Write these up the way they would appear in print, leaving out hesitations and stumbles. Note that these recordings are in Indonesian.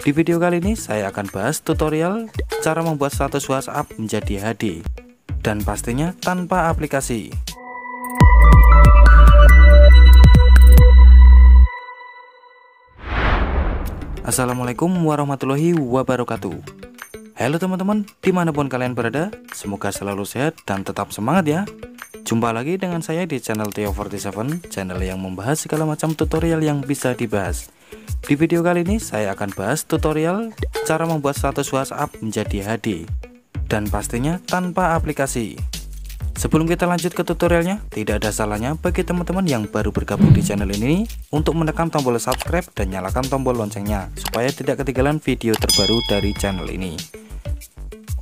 Di video kali ini saya akan bahas tutorial cara membuat status WhatsApp menjadi HD dan pastinya tanpa aplikasi. Assalamualaikum warahmatullahi wabarakatuh. Halo teman-teman, dimanapun kalian berada, semoga selalu sehat dan tetap semangat ya. Jumpa lagi dengan saya di channel Theo47, channel yang membahas segala macam tutorial yang bisa dibahas. Di video kali ini saya akan bahas tutorial cara membuat status WhatsApp menjadi HD dan pastinya tanpa aplikasi. Sebelum kita lanjut ke tutorialnya, tidak ada salahnya bagi teman-teman yang baru bergabung di channel ini untuk menekan tombol subscribe dan nyalakan tombol loncengnya supaya tidak ketinggalan video terbaru dari channel ini.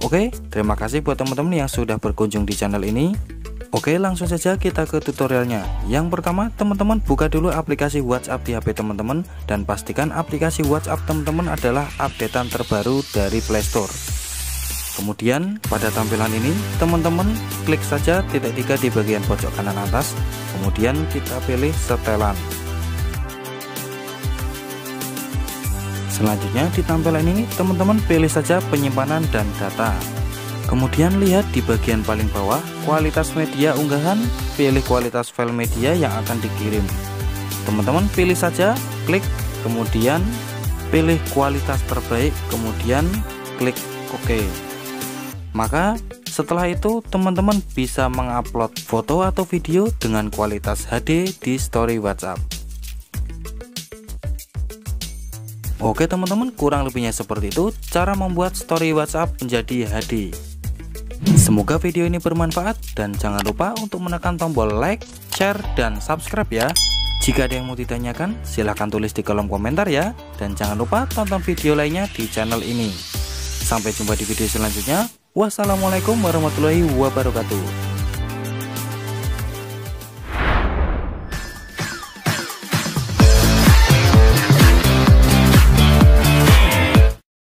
Oke, terima kasih buat teman-teman yang sudah berkunjung di channel ini. Oke, langsung saja kita ke tutorialnya. Yang pertama, teman-teman buka dulu aplikasi WhatsApp di HP teman-teman dan pastikan aplikasi WhatsApp teman-teman adalah updatean terbaru dari Play Store. Kemudian pada tampilan ini teman-teman klik saja titik 3 di bagian pojok kanan atas, kemudian kita pilih setelan. Selanjutnya di tampilan ini teman-teman pilih saja penyimpanan dan data. Kemudian lihat di bagian paling bawah kualitas media unggahan, pilih kualitas file media yang akan dikirim. Teman-teman pilih saja, klik, kemudian pilih kualitas terbaik, kemudian klik OK. Maka setelah itu teman-teman bisa mengupload foto atau video dengan kualitas HD di story WhatsApp. Oke teman-teman, kurang lebihnya seperti itu cara membuat story WhatsApp menjadi HD. Semoga video ini bermanfaat dan jangan lupa untuk menekan tombol like, share, dan subscribe ya. Jika ada yang mau ditanyakan silahkan tulis di kolom komentar ya. Dan jangan lupa tonton video lainnya di channel ini. Sampai jumpa di video selanjutnya. Wassalamualaikum warahmatullahi wabarakatuh.